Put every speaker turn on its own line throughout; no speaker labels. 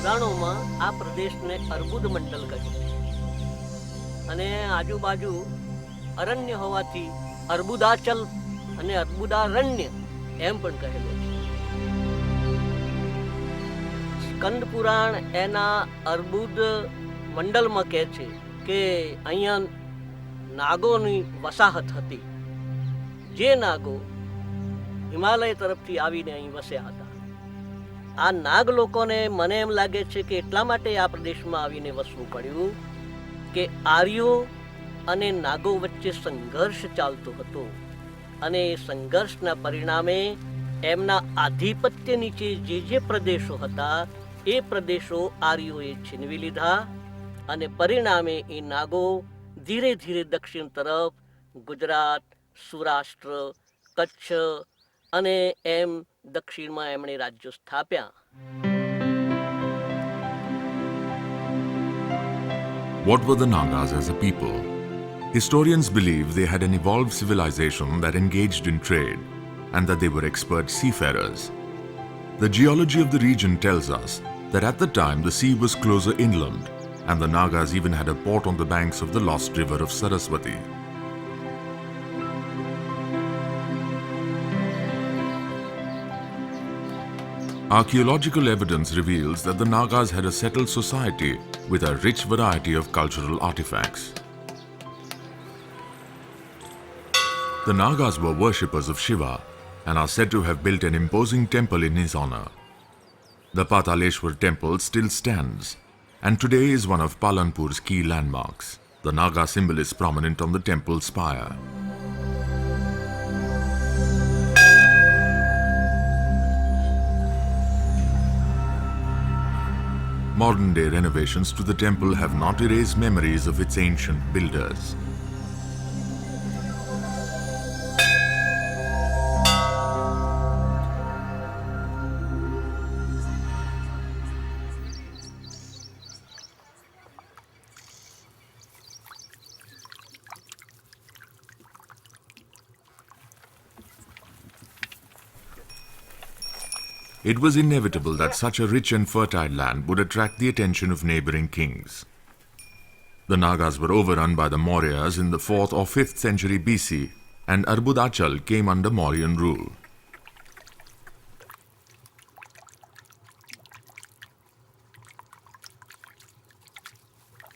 પુરાણોમાં આ પ્રદેશને અર્બુદ મંડલ કહ્યું અને આજુબાજુ અરણ્ય હોવાથી અર્બુદાચલ અને અર્બુદારણ્ય એમ પણ કહેલો છે. સ્કંદ પુરાણ એના અર્બુદ મંડલમાં કહે છે કે અહીંયા નાગોની વસાહત હતી. જે નાગો હિમાલય તરફથી આવીને અહીં વસ્યા હતા. આ નાગ લોકોને મને એમ લાગે છે કે એટલા માટે આ પ્રદેશમાં આવીને વસવું પડ્યું કે આર્યો અને નાગો વચ્ચે સંઘર્ષ ચાલતો હતો અને એ સંઘર્ષના પરિણામે એમના આધિપત્ય નીચે જે પ્રદેશો હતા એ પ્રદેશો આર્યોએ છીનવી લીધા અને પરિણામે એ નાગો ધીરે ધીરે દક્ષિણ તરફ ગુજરાત, સૌરાષ્ટ્ર, કચ્છ અને એમ દક્ષિણમાં એમણે રાજ્યો સ્થાપ્યા.
What were the Nagas as a people? Historians believe they had an evolved civilization that engaged in trade and that they were expert seafarers. The geology of the region tells us that at the time the sea was closer inland and the Nagas even had a port on the banks of the lost river of Saraswati. Archaeological evidence reveals that the Nagas had a settled society with a rich variety of cultural artifacts. The Nagas were worshippers of Shiva and are said to have built an imposing temple in his honor. The Pataleshwar temple still stands and today is one of Palanpur's key landmarks. The Naga symbol is prominent on the temple spire. Modern-day renovations to the temple have not erased memories of its ancient builders. It was inevitable that such a rich and fertile land would attract the attention of neighboring kings. The Nagas were overrun by the Mauryas in the 4th or 5th century BC and Arbudachal came under Mauryan rule.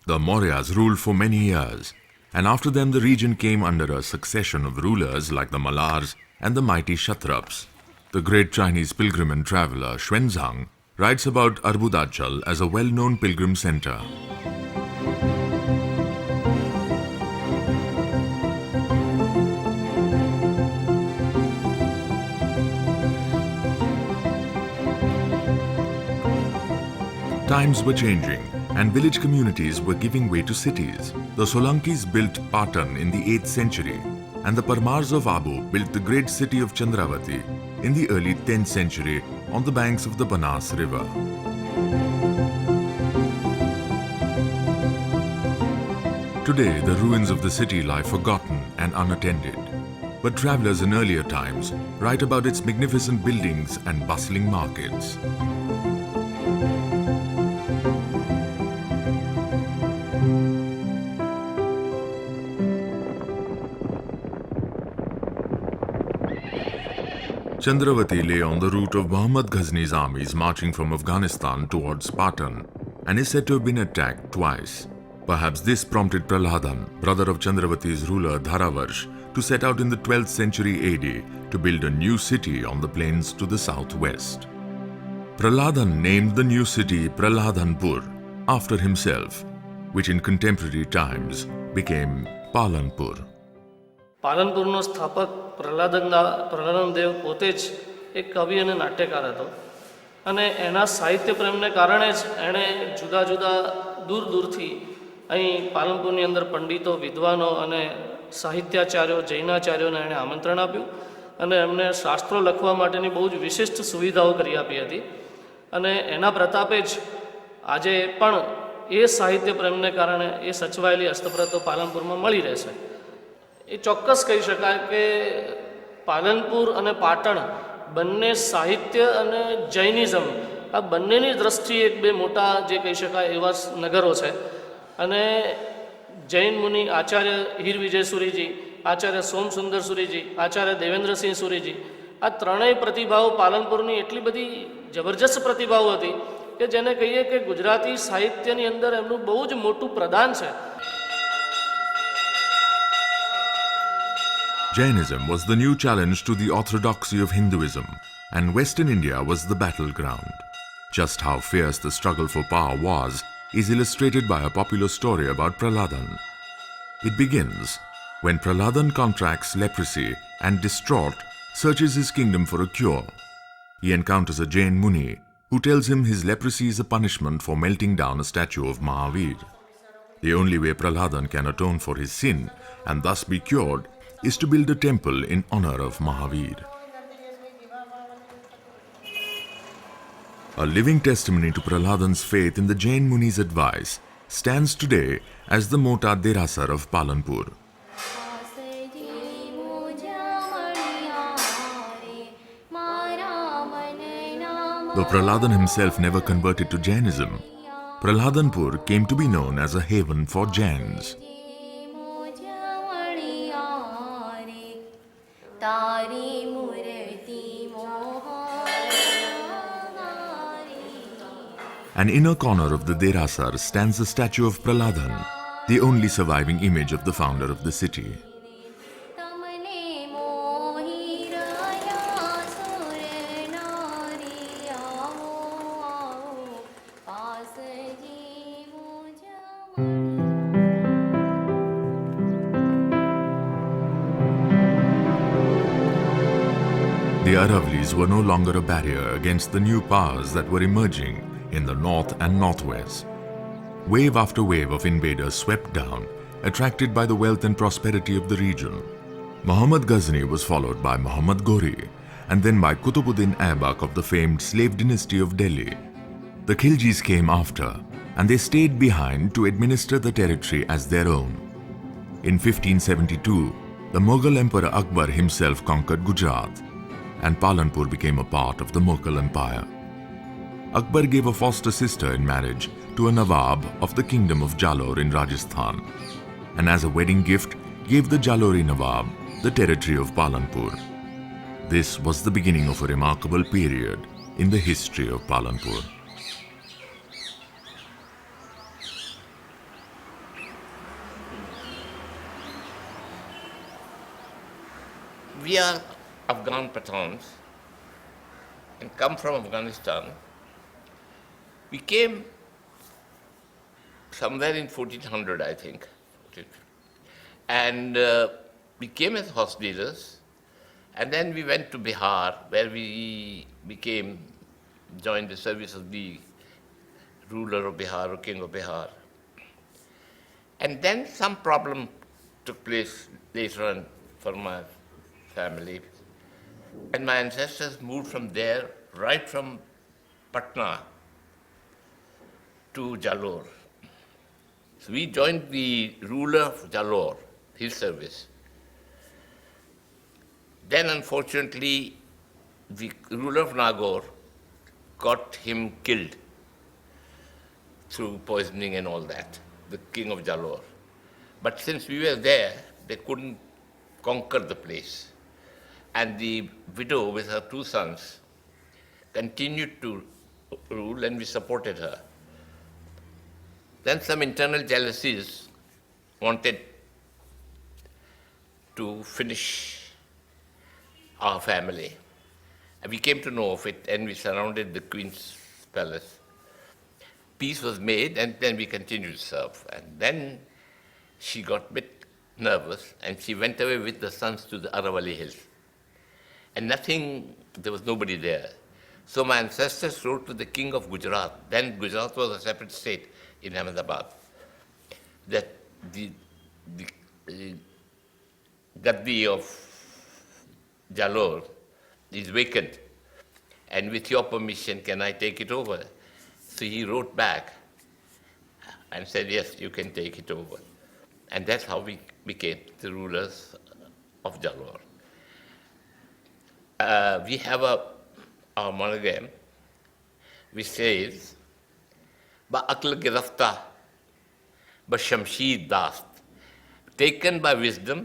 The Mauryas ruled for many years and after them the region came under a succession of rulers like the Malars and the mighty Kshatraps. The great Chinese pilgrim and traveller Xuanzang writes about Arbudachal as a well-known pilgrim center. Times were changing and village communities were giving way to cities. The Solankis built Patan in the 8th century and the Parmars of Abu built the great city of Chandravati in the early 10th century on the banks of the Banas river. Today, the ruins of the city lie forgotten and unattended. But travelers in earlier times write about its magnificent buildings and bustling markets. Chandravati lay on the route of Muhammad Ghazni's armies marching from Afghanistan towards Patan and is said to have been attacked twice. Perhaps this prompted Prahladan, brother of Chandravati's ruler Dharavarsh, to set out in the 12th century AD to build a new city on the plains to the southwest. Prahladan named the new city Prahladanpur after himself, which in contemporary times became Palanpur.
પાલનપુરનો સ્થાપક પ્રહલાદન દેવ પોતે જ એક કવિ અને નાટ્યકાર હતો અને એના સાહિત્ય પ્રેમને કારણે જ એણે જુદા જુદા દૂર દૂરથી અહીં પાલનપુરની અંદર પંડિતો, વિદ્વાનો અને સાહિત્યાચાર્યો, જૈનાચાર્યોને એણે આમંત્રણ આપ્યું અને એમને શાસ્ત્રો લખવા માટેની બહુ જ વિશિષ્ટ સુવિધાઓ કરી આપી હતી અને એના પ્રતાપે જ આજે પણ એ સાહિત્ય પ્રેમને કારણે એ સચવાયેલી હસ્તપ્રતો પાલનપુરમાં મળી રહેશે. એ ચોક્કસ કહી શકાય કે પાલનપુર અને પાટણ બંને સાહિત્ય અને જૈનિઝમ આ બંનેની દ્રષ્ટિએ એક બે મોટા જે કહી શકાય એવા નગરો છે. અને જૈન મુનિ આચાર્ય હીર વિજય સુરીજી, આચાર્ય સોમસુંદર સુરીજી, આચાર્ય દેવેન્દ્રસિંહ સુરીજી, આ ત્રણેય પ્રતિભાઓ પાલનપુરની એટલી બધી જબરજસ્ત પ્રતિભાઓ હતી કે જેને કહીએ કે ગુજરાતી સાહિત્યની અંદર એમનું બહુ જ મોટું પ્રદાન છે.
Jainism was the new challenge to the orthodoxy of Hinduism, and Western India was the battleground. Just how fierce the struggle for power was is illustrated by a popular story about Prahladan. It begins when Prahladan contracts leprosy and, distraught, searches his kingdom for a cure. He encounters a Jain Muni who tells him his leprosy is a punishment for melting down a statue of Mahavir. The only way Prahladan can atone for his sin and thus be cured is to build a temple in honor of Mahavir. A living testimony to Prahladan's faith in the Jain Muni's advice stands today as the Mota Derasar of Palanpur. Though Prahladan himself never converted to Jainism, Prahladanpur came to be known as a haven for Jains. An inner corner of the Derasar stands the statue of Prahladan, the only surviving image of the founder of the city. The Aravlis were no longer a barrier against the new powers that were emerging in the north and northwest. Wave after wave of invaders swept down, attracted by the wealth and prosperity of the region. Muhammad Ghazni was followed by Muhammad Ghori, and then by Qutubuddin Aibak of the famed slave dynasty of Delhi. The Khiljis came after, and they stayed behind to administer the territory as their own. In 1572, the Mughal Emperor Akbar himself conquered Gujarat, and Palanpur became a part of the Mughal Empire. Akbar gave a foster sister in marriage to a Nawab of the kingdom of Jalore in Rajasthan, and as a wedding gift gave the Jalori Nawab the territory of Palanpur. This was the beginning of a remarkable period in the history of Palanpur.
We are Afghan Pathans and come from Afghanistan. We came somewhere in 1400, I think. And we came as horse dealers, and then we went to Bihar, where we joined the service of the ruler of Bihar or king of Bihar. And then some problem took place later on for my family. And my ancestors moved from there, right from Patna to Jalore. So we joined the ruler of Jalore, his service. Then unfortunately, the ruler of Nagaur got him killed through poisoning and all that, the king of Jalore. But since we were there, they couldn't conquer the place. And the widow with her two sons continued to rule, and we supported her. Then some internal jealousies wanted to finish our family. And we came to know of it, and we surrounded the queen's palace. Peace was made, and then we continued to serve. And then she got a bit nervous, and she went away with the sons to the Aravalli Hills. And there was nobody there. So my ancestors wrote to the king of Gujarat. Then Gujarat was a separate state in Ahmedabad. That the Gaddi of Jalore is vacant. And with your permission, can I take it over? So he wrote back and said, yes, you can take it over. And that's how we became the rulers of Jalore. We have our monogram. which says, "Ba akl girafta, ba shamsheed dast, taken by wisdom,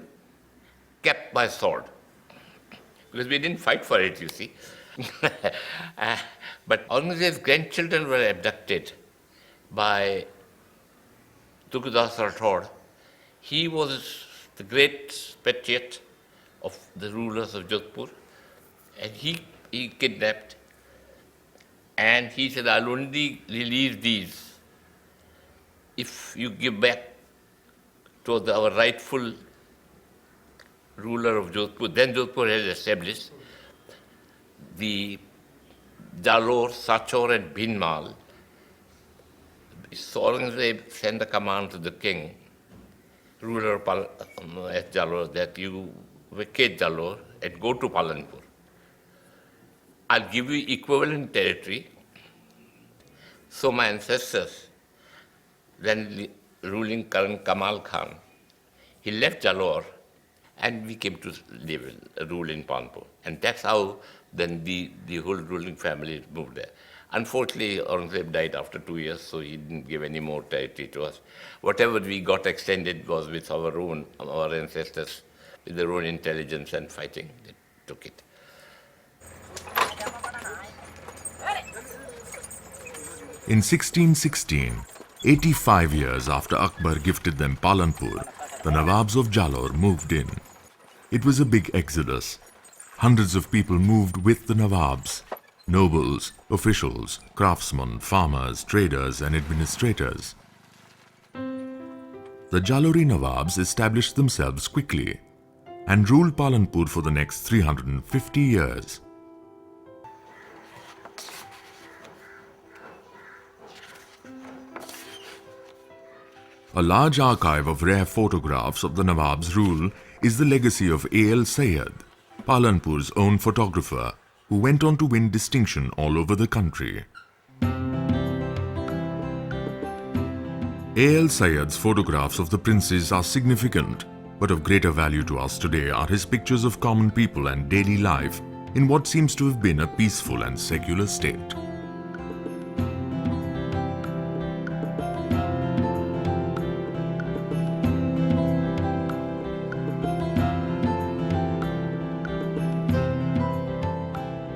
kept by sword." Because we didn't fight for it, you see. But Aurangzeb's grandchildren were abducted by Turkdas Rathod. He was the great patriot of the rulers of Jodhpur, and he kidnapped, and he said, "I'll only release these if you give back to our rightful ruler of Jodhpur." Then Jodhpur has established the Jalore, Sachor and Bhinmal. So Aurangzeb sent a command to the king, ruler of at Jalore, that you vacate Jalore and go to Palanpur. I'll give you equivalent territory. So my ancestors, then ruling current Kamal Khan, he left Jalore and we came to rule in Palanpur. And that's how then the whole ruling family moved there. Unfortunately, Aurangzeb died after 2 years, so he didn't give any more territory to us. Whatever we got extended was with our ancestors, with their own intelligence and fighting. They took it.
In 1616, 85 years after Akbar gifted them Palanpur, the Nawabs of Jalore moved in. It was a big exodus. Hundreds of people moved with the Nawabs. Nobles, officials, craftsmen, farmers, traders and administrators. The Jalori Nawabs established themselves quickly and ruled Palanpur for the next 350 years. A large archive of rare photographs of the Nawab's rule is the legacy of A.L. Sayyed, Palanpur's own photographer, who went on to win distinction all over the country. A.L. Sayyed's photographs of the princes are significant, but of greater value to us today are his pictures of common people and daily life in what seems to have been a peaceful and secular state.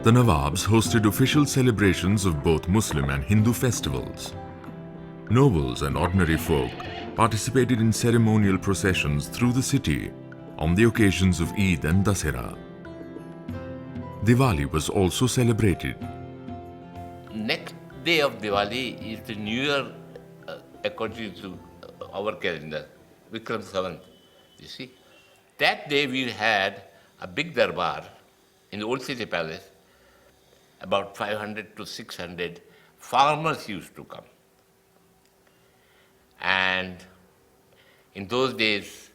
The Nawabs hosted official celebrations of both Muslim and Hindu festivals. Nobles and ordinary folk participated in ceremonial processions through the city on the occasions of Eid and Dasera. Diwali was also celebrated.
Next day of Diwali is the New Year according to our calendar, Vikram Savat, you see. That day we had a big darbar in the Old City Palace. About 500 to 600 farmers used to come. And in those days,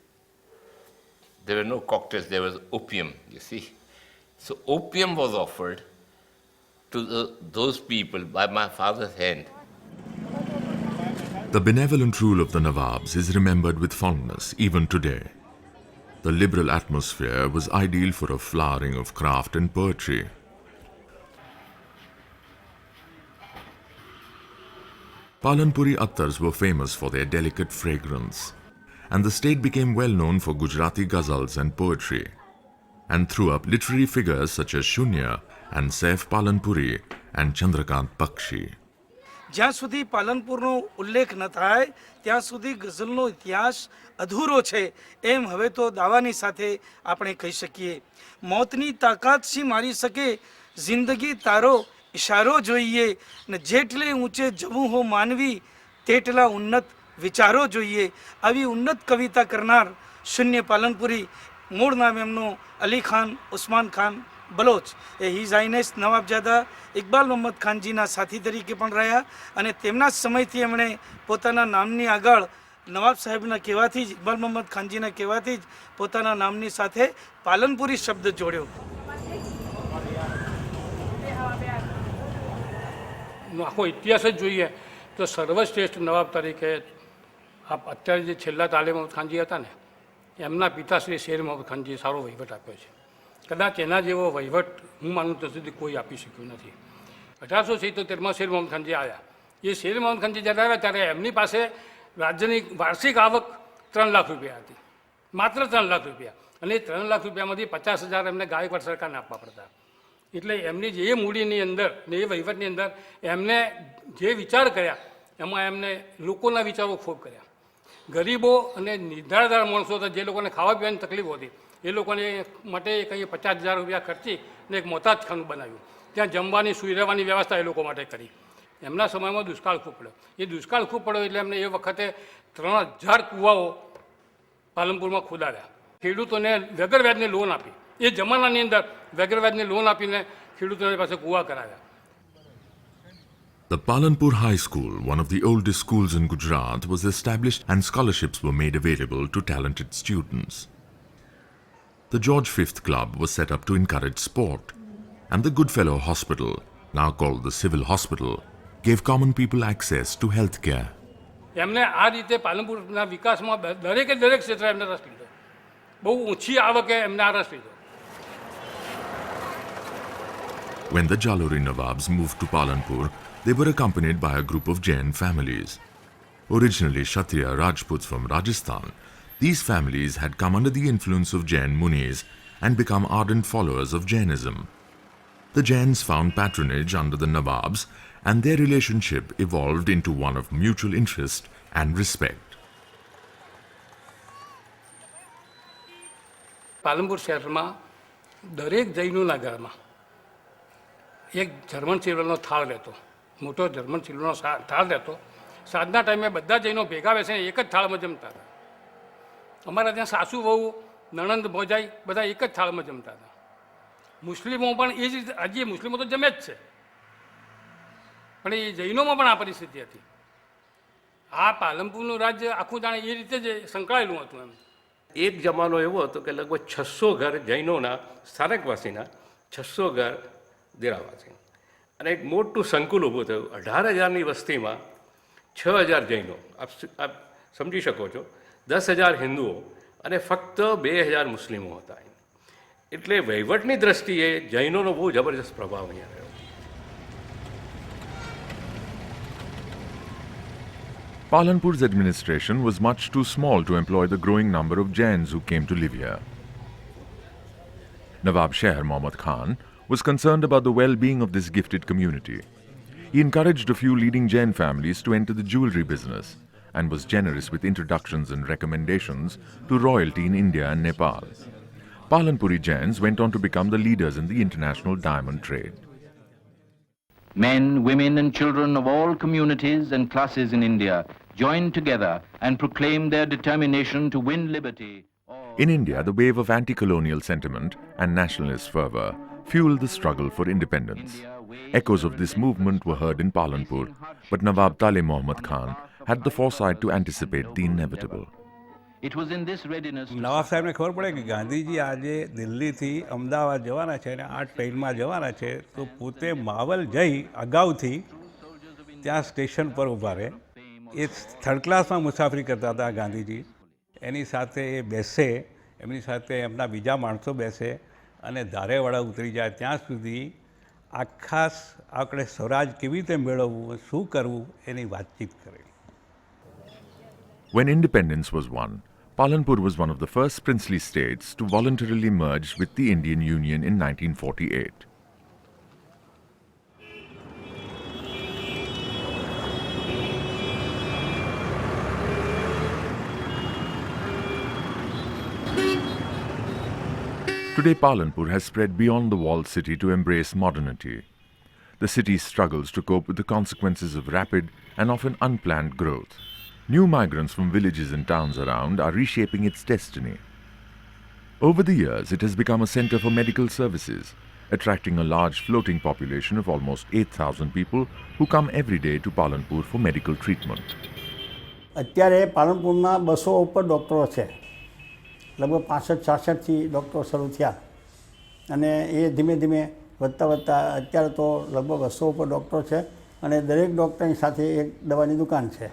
there were no cocktails, there was opium, you see. So opium was offered to those people by my father's hand.
The benevolent rule of the Nawabs is remembered with fondness even today. The liberal atmosphere was ideal for a flowering of craft and poetry. Palanpuri attars were famous for their delicate fragrance, and the state became well known for Gujarati ghazals and poetry, and threw up literary figures such as Shunya and Saif Palanpuri and Chandrakant Pakshi.
જ્યાં સુધી પાલનપુરનો ઉલ્લેખ ન થાય ત્યાં સુધી ગઝલનો ઇતિહાસ અધૂરો છે એમ હવે તો દાવાની સાથે આપણે કહી શકીએ. મોતની તાકાત શી મારી શકે, જિંદગી તારો ઇશારો જોઈએ ને જેટલે ઊંચે જવું હો માનવી તેટલા ઉન્નત વિચારો જોઈએ. આવી ઉન્નત કવિતા કરનાર શૂન્ય પાલનપુરી, મૂળ નામ એમનું અલી ખાન ઉસ્માન ખાન બલોચ, એ હિઝ હાઇનેસ નવાબજાદા ઇકબાલ મોહમ્મદ ખાનજીના સાથી તરીકે પણ રહ્યા અને તેમના સમયથી એમણે પોતાના નામની આગળ નવાબ સાહેબના કહેવાથી જ, ઇકબાલ મોહમ્મદ ખાનજીના કહેવાથી જ પોતાના નામની સાથે પાલનપુરી શબ્દ જોડ્યો.
આખો ઇતિહાસ જ જોઈએ તો સર્વશ્રેષ્ઠ નવાબ તરીકે અત્યારે જે છેલ્લા તાલે મોહમ્મદ ખાનજી હતા ને, એમના પિતા શ્રી શેર મોહમ્મદ ખાનજીએ સારો વહીવટ આપ્યો છે. કદાચ એના જેવો વહીવટ હું માનું ત્યાં સુધી કોઈ આપી શક્યું નથી. 1877માં શેર મોહમ્મદ ખાનજી આવ્યા. એ શેર મોહમ્મદ ખાનજી જ્યારે આવ્યા ત્યારે એમની પાસે રાજ્યની વાર્ષિક આવક 3 લાખ રૂપિયા હતી, માત્ર 3 લાખ રૂપિયા. અને એ 3 લાખ રૂપિયામાંથી 50,000 એમને ગાયકવાડ સરકારને આપવા પડતા. એટલે એમની જે મૂડીની અંદર ને એ વહીવટની અંદર એમને જે વિચાર કર્યા એમાં એમને લોકોના વિચારો ખૂબ કર્યા. ગરીબો અને નિર્ધારદાર માણસો હતા, જે લોકોને ખાવા પીવાની તકલીફ હતી, એ લોકોને માટે કંઈ 50,000 રૂપિયા ખર્ચી ને એક મોતાજખાનું બનાવ્યું. ત્યાં જમવાની સુઈ રહેવાની વ્યવસ્થા એ લોકો માટે કરી. એમના સમયમાં દુષ્કાળ ખૂબ પડ્યો. એ દુષ્કાળ ખૂબ પડ્યો એટલે એમને એ વખતે 3,000 કૂવાઓ પાલનપુરમાં ખોદાડ્યા. ખેડૂતોને વગર વ્યાજની લોન આપી. એ જમાનાની અંદર વગર વ્યાજની લોન આપીને ખેડૂતોની પાસે કૂવા કરાવ્યા.
The Palanpur High School, one of the oldest schools in Gujarat, was established and scholarships were made available to talented students. The George V Club was set up to encourage sport, and the Goodfellow Hospital, now called the Civil Hospital, gave common people access to healthcare.
એમને આ રીતે પાલનપુરના વિકાસમાં દરેકે દરેક ક્ષેત્રે એમને રસ લીધો. બહુ ઊંચી આવકે એમને આ રસ લીધો.
When the Jalori Nawabs moved to Palanpur, they were accompanied by a group of Jain families. Originally Kshatriya Rajputs from Rajasthan, these families had come under the influence of Jain Munis and become ardent followers of Jainism. The Jains found patronage under the Nawabs, and their relationship evolved into one of mutual interest and respect.
Palanpur શહેરમાં દરેક જૈનોના ઘરમાં એક German સિલ્વરનો થાળ રહેતો, મોટો German સિલ્વરનો થાળ રહેતો. સાંજના ટાઈમે બધા જૈનો ભેગા બેસીને એક જ થાળમાં જમતા હતા. અમારા ત્યાં સાસુ વહુ નણંદ ભોજાઈ બધા એક જ થાળમાં જમતા હતા. મુસ્લિમો પણ એ જ રીતે, હજી મુસ્લિમો તો જમે જ છે, પણ એ જૈનોમાં પણ આ પરિસ્થિતિ હતી. આ પાલનપુરનું રાજ્ય આખું જાણે એ રીતે જ સંકળાયેલું હતું. એમ
એક જમાનો એવો હતો કે લગભગ 600 ઘર જૈનોના, સ્થાનકવાસીના 600 ઘર દેરાવાસી, અને એક મોટું સંકુલ ઊભું થયું. 18,000ની વસ્તીમાં 6,000 જૈનો, આપ સમજી શકો છો, 10,000 હિન્દુઓ અને ફક્ત 2,000 મુસ્લિમો હતા. એટલે વહીવટની દ્રષ્ટિએ જૈનોનો બહુ જબરજસ્ત પ્રભાવ અહીંયા રહ્યો.
Palanpur's administration was much too small to employ the growing number of Jains who came to live here. Nawab Sher Mohammad Khan was concerned about the well-being of this gifted community. He encouraged a few leading Jain families to enter the jewelry business and was generous with introductions and recommendations to royalty in India and Nepal. Palanpuri Jains went on to become the leaders in the international diamond trade.
Men, women and children of all communities and classes in India joined together and proclaimed their determination to win liberty.
In India, the wave of anti-colonial sentiment and nationalist fervor fueled the struggle for independence. Echoes of this movement were heard in Palanpur, but Nawab Tale Muhammad Khan had the foresight to anticipate the inevitable.
It was in this readiness to
નવાબ સાહેબને ખબર પડે કે ગાંધીજી આજે દિલ્હીથી અમદાવાદ જવાના છે અને આ ટ્રેનમાં જવાના છે, તો પોતે માવલ જઈ અગાઉથી ત્યાં સ્ટેશન પર ઊભા રહે. એ થર્ડ ક્લાસમાં મુસાફરી કરતા હતા ગાંધીજી. એની સાથે એ બેસે, એમની સાથે એમના બીજા માણસો બેસે અને ધારેવાડા ઉતરી જાય ત્યાં સુધી આખા આપણે સ્વરાજ કેવી રીતે મેળવવું, શું કરવું એની વાતચીત કરે.
When independence was won, Palanpur was one of the first princely states to voluntarily merge with the Indian Union in 1948. Today, Palanpur has spread beyond the walled city to embrace modernity. The city struggles to cope with the consequences of rapid and often unplanned growth. New migrants from villages and towns around are reshaping its destiny. Over the years, it has become a center for medical services, attracting a large floating population of almost 8,000 people who come every day to Palanpur for medical treatment.
અત્યારે પાલનપુરમાં 200 ઉપર ડૉક્ટરો છે. લગભગ 65-66થી ડૉક્ટરો શરૂ થયા અને એ ધીમે ધીમે વધતા વધતા અત્યારે તો લગભગ 200 ઉપર ડૉક્ટરો છે અને દરેક ડૉક્ટરની સાથે એક દવાની દુકાન છે.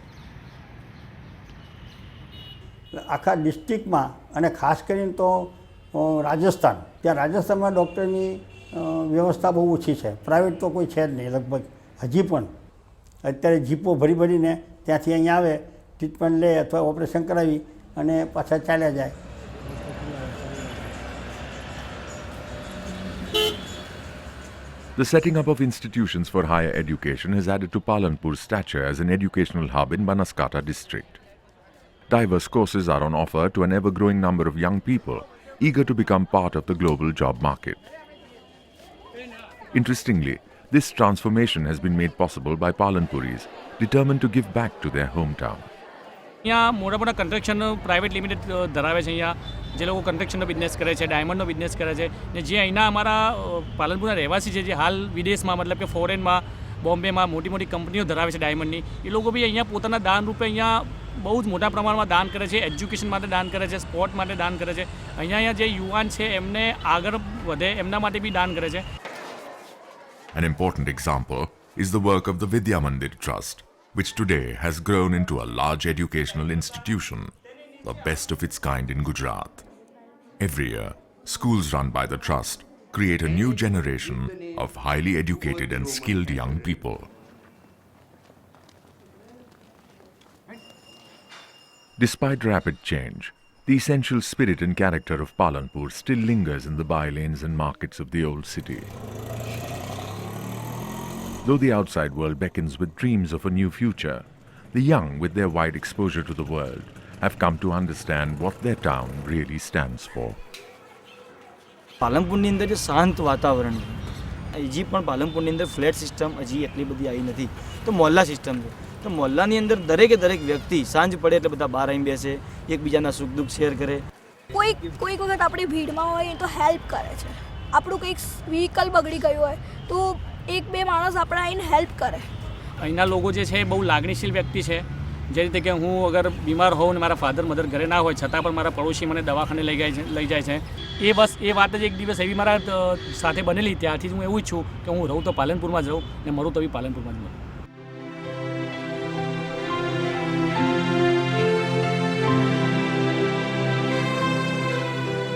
આખા ડિસ્ટ્રિક્ટમાં અને ખાસ કરીને તો રાજસ્થાનમાં ડૉક્ટરની વ્યવસ્થા બહુ ઓછી છે. પ્રાઇવેટ તો કોઈ છે જ નહીં લગભગ હજી પણ. અત્યારે જીપો ભરી ભરીને ત્યાંથી અહીંયા આવે, ટ્રીટમેન્ટ લે અથવા ઓપરેશન કરાવી અને પાછા ચાલ્યા જાય.
The setting up of institutions for higher education has added to Palanpur's stature as an educational hub in Banaskantha district. Diverse courses are on offer to an ever-growing number of young people eager to become part of the global job market. Interestingly, this transformation has been made possible by Palanpuris determined to give back to their hometown.
અહીંયા મોટા મોટા construction private limited ધરાવે છે. અહીંયા જે લોકો કન્સ્ટ્રક્શનનો business કરે છે, ડાયમંડનો બિઝનેસ કરે છે, ને જે અહીંના અમારા પાલનપુરના રહેવાસી છે, જે હાલ વિદેશમાં મતલબ કે ફોરેનમાં, બોમ્બેમાં મોટી મોટી કંપનીઓ ધરાવે છે ડાયમંડની, એ લોકો બી અહીંયા પોતાના દાન રૂપે અહીંયા બહુ જ મોટા પ્રમાણમાં દાન કરે છે. એજ્યુકેશન માટે દાન કરે છે, સ્પોર્ટ માટે દાન કરે છે. અહીંયા જે યુવાન છે એમને આગળ વધે એમના માટે બી દાન કરે છે.
An important example is the work of the Vidya Mandir Trust, which today has grown into a large educational institution, the best of its kind in Gujarat. Every year, schools run by the trust create a new generation of highly educated and skilled young people. Despite rapid change, the essential spirit and character of Palanpur still lingers in the bylanes and markets of the old city. Though the outside world beckons with dreams of a new future, the young, with their wide exposure to the world, have come to understand what their town really stands for.
પાલનપુરની અંદર જે શાંત વાતાવરણ છે, હજી પણ પાલનપુરની અંદર flat system હજી એટલી બધી આવી નથી, તો મોહલ્લા સિસ્ટમ છે. તો મોહલ્લાની અંદર દરેકે દરેક વ્યક્તિ સાંજ પડે એટલે બધા બહાર આવીને બેસે, એકબીજાના સુખ દુઃખ શેર કરે.
કોઈક વખત આપણે ભીડમાં હોય તો હેલ્પ કરે છે. આપણું કંઈક વ્હીકલ બગડી ગયું હોય તો એક બે માણસ આપણે આવીને હેલ્પ કરે.
અહીંના લોકો જે છે એ બહુ લાગણીશીલ વ્યક્તિ છે. જે રીતે કે હું અગર બીમાર હોઉં ને મારા ફાધર મધર ઘરે ના હોય છતાં પણ મારા પડોશી મને દવાખાને લઈ જાય છે. એ બસ એ વાત જ એક દિવસ એવી મારા સાથે બનેલી, ત્યારથી જ હું એવું ઈચ્છું કે હું રહું તો પાલનપુરમાં જ રહું ને મરું તો બી પાલનપુરમાં જ મરું.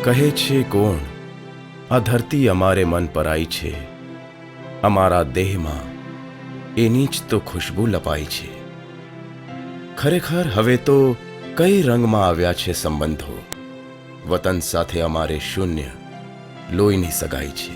કહે છે કોણ આ ધરતી અમારે મન પરાઈ છે, અમારા દેહમાં એની જ તો ખુશ્બુ લપાઈ છે. ખરેખર હવે તો કઈ રંગમાં આવ્યા છે સંબંધો, વતન સાથે અમારે શૂન્ય લોહીની સગાઈ છે.